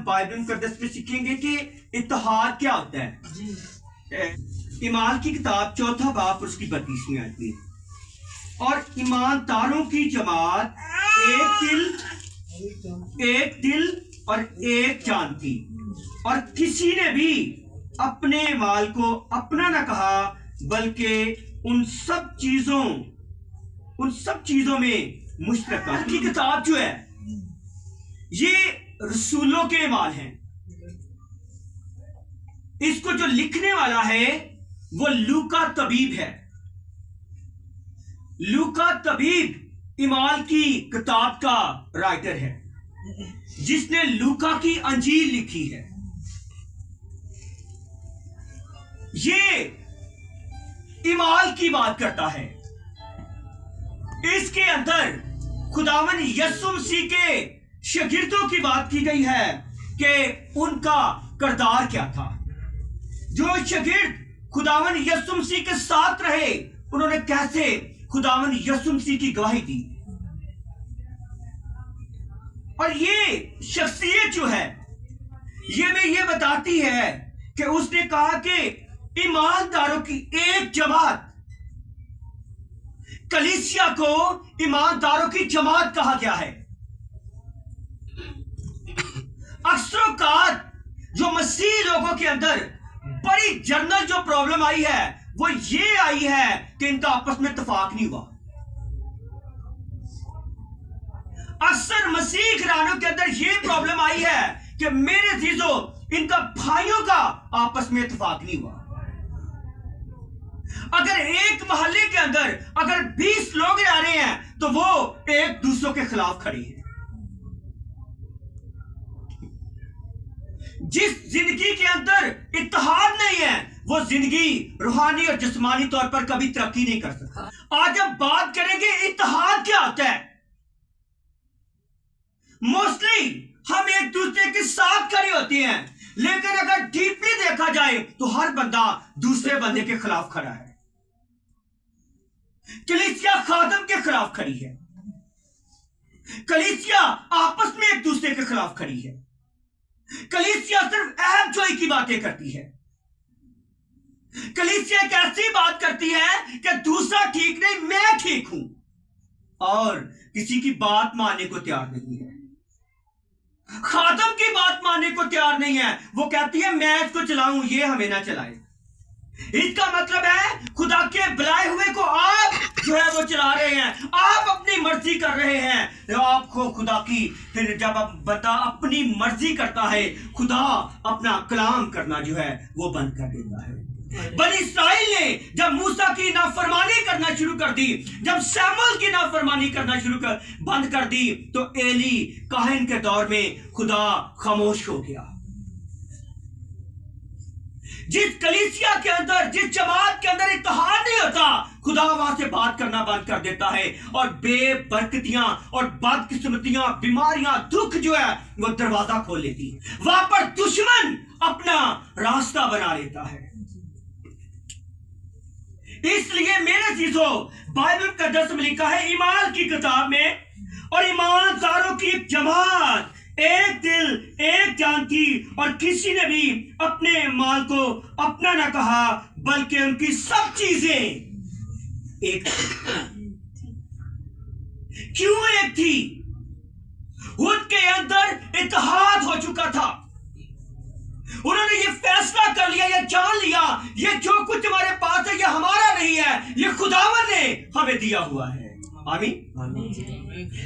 Bible मुकद्दस में सीखेंगे कि इत्तेहाद क्या होता है। ईमान की किताब 4 बाब उसकी 32वीं आयत में, और ईमानदारों की जमात एक दिल और एक जान थी, और किसी ने भी अपने माल को अपना न कहा, बल्कि उन सब चीजों में मुश्तरक की किताब जो है ये रसूलों के माल हैं। इसको जो लिखने वाला है वो लूका तबीब है। लूका तबीब ईमाल की किताब का राइटर है, जिसने लूका की अंजील लिखी है। ये ईमाल की बात करता है। इसके अंदर खुदावन यीशु मसीह के शागिर्दों की बात की गई है कि उनका किरदार क्या था। जो शागिर्द खुदावन यीशु मसीह के साथ रहे, उन्होंने कैसे खुदावन यीशु मसीह की गवाही दी। और ये शख्सियत जो है ये बताती है कि उसने कहा कि ईमानदारों की एक जमात, कलीसिया को ईमानदारों की जमात कहा गया है। अक्सर औकात जो मसीह लोगों के अंदर बड़ी जनरल जो प्रॉब्लम आई है वो ये आई है कि इनका आपस में इत्तेफाक नहीं हुआ। अक्सर मसीह घरानों के अंदर ये प्रॉब्लम आई है कि मेरे अजीजों, इनका भाइयों का आपस में इत्तेफाक नहीं हुआ। अगर एक मोहल्ले के अंदर अगर 20 लोग रह रहे हैं तो वो एक दूसरों के खिलाफ खड़े हैं। जिस जिंदगी के अंदर इत्तेहाद नहीं है वो जिंदगी रूहानी और जिस्मानी तौर पर कभी तरक्की नहीं कर सकता। आज हम बात करेंगे इत्तेहाद क्या होता है। मोस्टली हम एक दूसरे के साथ खड़े होते हैं, लेकिन अगर डीपली देखा जाए तो हर बंदा दूसरे बंदे के खिलाफ खड़ा है। कलीसिया खादम के खिलाफ खड़ी है। कलीसिया आपस में एक दूसरे के खिलाफ खड़ी है। कलीसिया सिर्फ ऐब जोई की बातें करती है। कलीसिया एक ऐसी बात करती है कि दूसरा ठीक नहीं, मैं ठीक हूं, और किसी की बात मानने को तैयार नहीं है। खादम की बात मानने को तैयार नहीं है। वो कहती है मैं इसको चलाऊं, ये हमें ना चलाए। इसका मतलब है खुदा के बुलाए हुए को आप जो है वो चला रहे हैं, आप अपनी मर्जी कर रहे हैं। आपको खुदा की, फिर जब बंदा अपनी मर्जी करता है, खुदा अपना कलाम करना जो है वो बंद कर देता है। बनी इस्राइल ने जब मूसा की नाफरमानी करना शुरू कर दी, जब सैमुअल की नाफरमानी करना बंद कर दी, तो एली काहिन के दौर में खुदा खामोश हो गया। जिस कलीसिया के अंदर, जिस जमात के अंदर इत्तेहाद नहीं होता, खुदा वहां से बात करना बंद कर देता है, और बेबरकतियां और बदकिस्मतियां, बीमारियां, दुख जो है वो दरवाजा खोल लेती है। वहां पर दुश्मन अपना रास्ता बना लेता है। इसलिए मेरे चीजों, बाइबल का दर्स में लिखा है ईमान की किताब में, और ईमानदारों की एक जमात, एक दिल, एक जान थी, और किसी ने भी अपने माल को अपना ना कहा, बल्कि उनकी सब चीजें एक थी। क्यों एक थी? उनके अंदर इत्तेहाद हो चुका था। उन्होंने ये फैसला कर लिया, ये जान लिया, ये जो कुछ हमारे पास है ये हमारा नहीं है, ये खुदावन ने हमें दिया हुआ है। आमीन।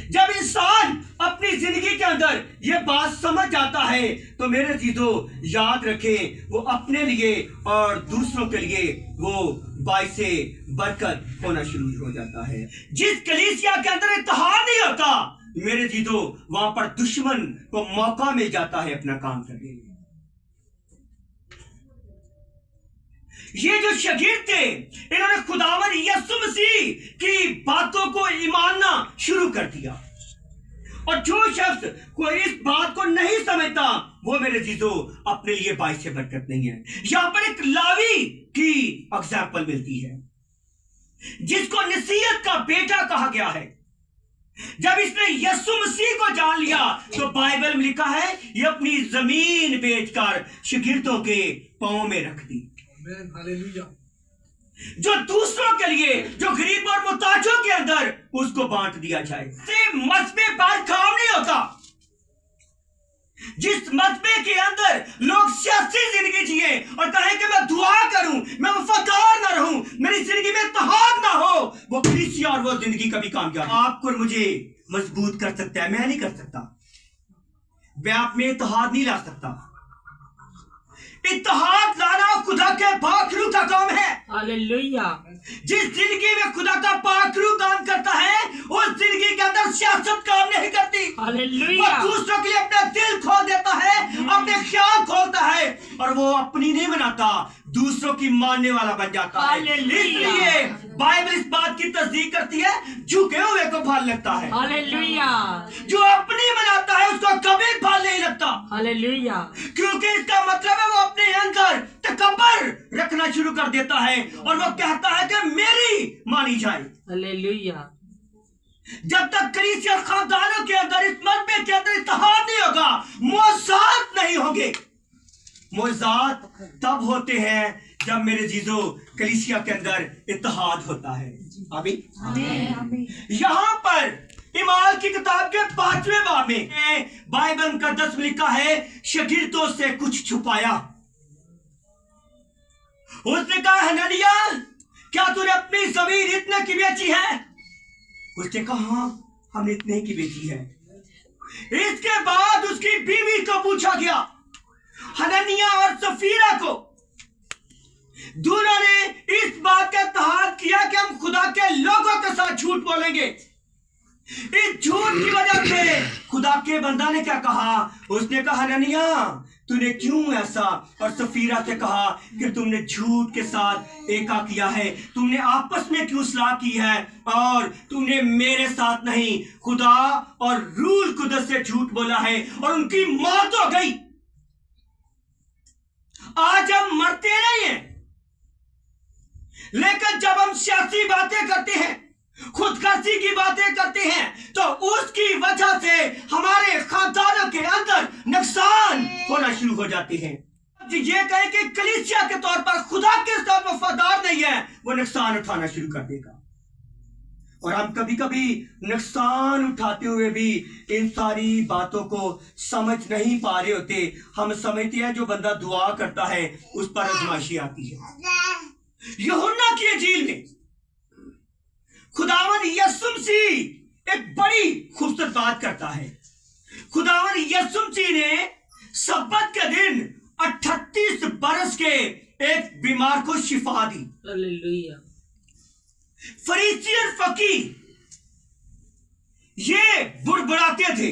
जब इंसान अपनी जिंदगी के अंदर ये बात समझ जाता है तो मेरे चीजों याद रखें, वो अपने लिए और दूसरों के लिए वो बाइसे बरकत होना शुरू हो जाता है। जिस कलीसिया के अंदर इत्तेहाद नहीं होता, मेरे चीजों वहां पर दुश्मन को मौका मिल जाता है अपना काम करने। ये जो शागिर्द थे, इन्होंने खुदावन यीशु मसीह की बातों को ईमानना शुरू कर दिया, और जो शख्स कोई इस बात को नहीं समझता वो मेरे जीजो अपने लिए बाइस से बरकत नहीं है। यहां पर एक लावी की एग्जाम्पल मिलती है, जिसको नसीहत का बेटा कहा गया है। जब इसने यीशु मसीह को जान लिया तो बाइबल में लिखा है ये अपनी जमीन बेचकर शागिर्दों के पांव में रख दी। जो दूसरों के लिए, जो गरीब और मुहताजों के अंदर, उसको बांट दिया जाए। सिर्फ मसबे पर काम नहीं होता। जिस मसबे के अंदर लोग सियासी जिंदगी जिए और कहें कि मैं दुआ करूं, मैं वफादार ना रहूं, मेरी जिंदगी में इत्तेहाद ना हो, वो कलीसिया और वो जिंदगी कभी कामयाब आपको और मुझे मजबूत कर सकता है, मैं नहीं कर सकता। मैं आप में इत्तेहाद नहीं ला सकता। इत्तेहाद लाना खुदा के पाकरू का काम है। हालेलुया। जिस जिंदगी में खुदा का पाकरू काम करता है उस जिंदगी के अंदर सियासत काम नहीं करती। हालेलुया। वो दूसरों के लिए अपना दिल खोल देता है, अपने ख्याल खोलता है और वो अपनी नहीं बनाता, दूसरों की मानने वाला बन जाता है। इसलिए बाइबल इस बात की तस्दीक करती है झुके हुए को फल लगता है। हालेलुया। जो अपनी बनाता है उसको कभी फल नहीं लगता। हालेलुया। क्योंकि इसका मतलब है वो अपने अंदर तकब्बर रखना शुरू कर देता है और वो कहता है कि मेरी मानी जाए। हालेलुया। जब तक कलीसिया और खानदानों के अंदर, इस मजबे के अंदर इत्तेहाद नहीं होगा, मोज़ात नहीं होंगे। मोज़ात तब होते हैं जब मेरे जीजो कलीसिया के अंदर इत्तेहाद होता है। आमीन। यहाँ पर इमाल की किताब के 5वें बाब में बाइबल मुकद्दस में लिखा है शागिर्दों से कुछ छुपाया। उसने कहा हननिया क्या तूने अपनी जमीन इतने की बेची है? उसने कहा हाँ हमने इतने की बेची है। इसके बाद उसकी बीवी को पूछा गया, हननिया और सफीरा को, दोनों ने इस बात का इत्तेहाद किया कि हम खुदा के लोगों के साथ झूठ बोलेंगे। इस झूठ की वजह से खुदा के बंदा ने क्या कहा? उसने कहा हननिया तूने क्यों ऐसा, और सफीरा से कहा कि तुमने झूठ के साथ एका किया है, तुमने आपस में क्यों सलाह की है और तुमने मेरे साथ नहीं खुदा और रूल कुदस से झूठ बोला है और उनकी मौत हो गई। आज हम मरते नहीं हैं, लेकिन जब हम सियासी बातें करते हैं, खुदगर्जी की बातें करते हैं, तो उसकी वजह से हमारे खानदानों के अंदर नुकसान होना शुरू हो जाते हैं। ये कहें कि कलीसिया के तौर पर खुदा के साथ वफादार नहीं है, वो नुकसान उठाना शुरू कर देगा। और हम कभी कभी नुकसान उठाते हुए भी इन सारी बातों को समझ नहीं पा रहे होते। हम समझते हैं जो बंदा दुआ करता है उस पर आजमाइशी आती है। यूहन्ना की इंजील में खुदावन यीशु मसीह एक बड़ी खूबसूरत बात करता है। खुदावन यीशु मसीह ने सब्बत के दिन 38 बरस के एक बीमार को शिफा दी। हालेलुया। फरीसी और फकीह ये बुड़बुड़ाते थे।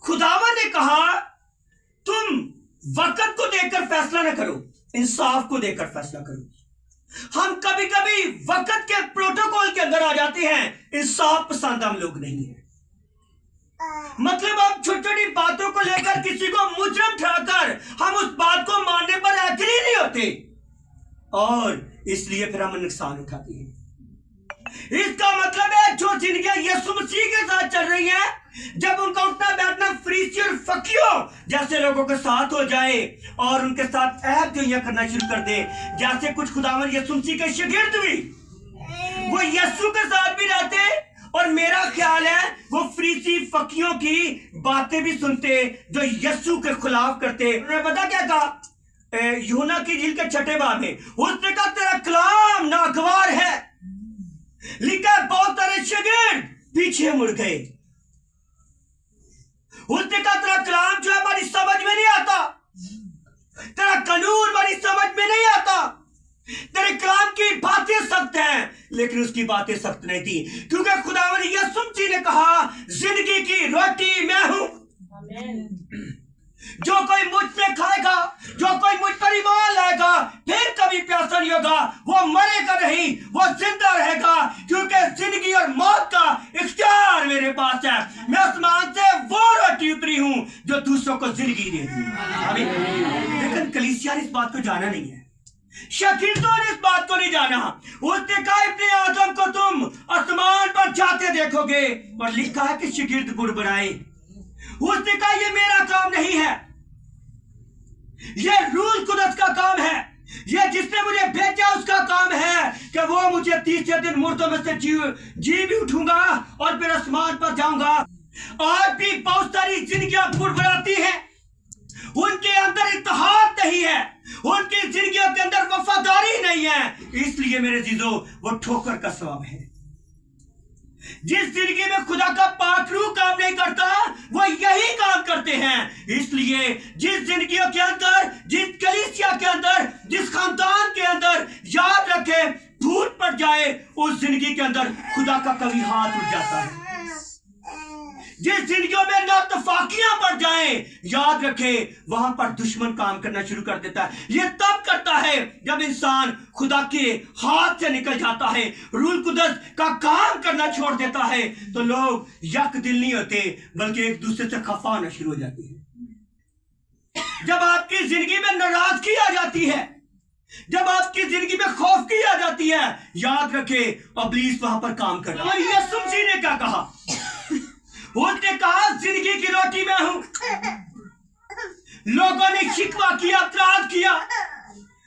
खुदावन ने कहा तुम वक्त को देखकर फैसला न करो, इंसाफ को देखकर फैसला करो। हम कभी कभी वक्त के प्रोटोकॉल के अंदर आ जाते हैं, इंसाफ पसंद हम लोग नहीं है। मतलब हम छोटी छोटी बातों को लेकर किसी को मुजरिम ठहराकर हम उस बात को मानने पर एग्री नहीं होते और इसलिए फिर हम नुकसान उठाते हैं। इसका मतलब है जो जिंदगियां यीशु मसीह के साथ चल रही हैं, जब उनका उठना बैठना फरीसी और फकीरों जैसे लोगों के साथ हो जाए और उनके साथ ऐब जोइयां करना शुरू कर दे, जैसे कुछ खुदावन यीशु मसीह के शागिर्द भी वो यीशु के साथ भी रहते और मेरा ख्याल है वो फरीसी फकीरों की बातें भी सुनते जो यीशु के खिलाफ करते। उन्होंने पता क्या कहा यूहन्ना की इंजील के 6वें बाब में? उसने कहा तेरा कलाम नागवार है। लिखा बहुत सारे शागिर्द पीछे मुड़ गए। उसने कहा तेरा कलाम जो है हमारी समझ में नहीं आता, तेरा कानून हमारी समझ में नहीं आता, तेरे कलाम की बातें सख्त हैं। लेकिन उसकी बातें सख्त नहीं थी क्योंकि खुदावंद यीशु मसीह ने कहा जिंदगी की रोटी मैं हूं। जो कोई मुझ पे खाएगा, जो कोई मुझ पर ईमान लाएगा फिर कभी प्यासा नहीं होगा, वो मरेगा नहीं, वो जिंदा रहेगा क्योंकि जिंदगी और मौत का इख्तियार मेरे पास है। मैं आसमान से वो रोटी उतरी हूं जो दूसरों को जिंदगी देती है। लेकिन कलीसिया ने इस बात को जाना नहीं है। शागिर्दों ने इस बात को नहीं जाना। उसने कहा इब्ने आदम को तुम आसमान पर जाते देखोगे, और लिखा है कि शागिर्द बुड़बुड़ाए। उसने कहा ये मेरा काम नहीं है, ये रूल कुदरत का काम है, ये जिसने मुझे भेजा उसका काम है कि वो मुझे तीसरे दिन मुर्दों में से जी भी उठूंगा और फिर आसमान पर जाऊंगा। आज भी बहुत सारी जिंदगियां बुड़बुड़ाती हैं, उनके अंदर इत्तेहाद नहीं है, उनकी जिंदगियों के अंदर वफादारी नहीं है, इसलिए मेरे जीजो वो ठोकर का सबब है। जिस जिंदगी में खुदा का पाक रूह काम नहीं करता वो यही काम करते हैं। इसलिए जिस जिंदगियों के अंदर, जिस कलीसिया के अंदर, जिस खानदान के अंदर याद रखे फूट पड़ जाए, उस जिंदगी के अंदर खुदा का कभी हाथ उठ जाता है। जिस जिंदगियों में नातफाकियां बढ़ जाएं, याद रखे वहां पर दुश्मन काम करना शुरू कर देता है। ये तब करता है जब इंसान खुदा के हाथ से निकल जाता है, रूल कुदस का काम करना छोड़ देता है, तो लोग यक दिल नहीं होते बल्कि एक दूसरे से खफा होना शुरू हो जाती है। जब आपकी जिंदगी में नाराजगी आ जाती है, जब आपकी जिंदगी में खौफ की आ जाती है, याद रखे इब्लीस वहां पर काम कर रहा है। और यीशु मसीह ने क्या कहा? उसने कहा जिंदगी की रोटी मैं हूं। लोगों ने शिकवा किया, एतराज किया।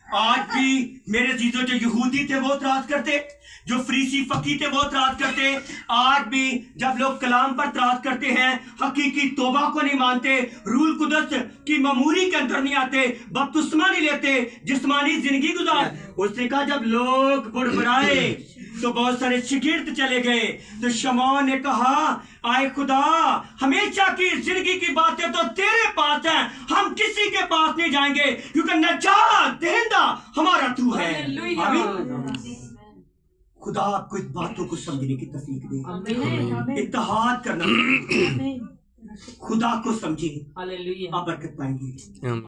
आज भी मेरे जीजो जो यहूदी थे वो एतराज करते, जो फरीसी फकी थे वो एतराज करते। आज भी जब लोग कलाम पर एतराज करते हैं, हकीकी तौबा को नहीं मानते, रूल कुदस की ममूरी के अंदर नहीं आते, बपतिस्मा नहीं लेते, जिस्मानी जिंदगी गुजार। उसने कहा जब लोग बुड़बुड़ाए तो बहुत सारे शागिर्द चले गए। तो शमौन ने कहा आए खुदा, हमेशा की जिंदगी की बातें तो तेरे पास हैं, हम किसी के पास नहीं जाएंगे, क्योंकि नजात देंदा हमारा तू है। आमीन। खुदा आपको इस बातों को समझने की तौफीक दे, इत्तेहाद करना, खुदा को समझे, आप बरकत पाएंगे।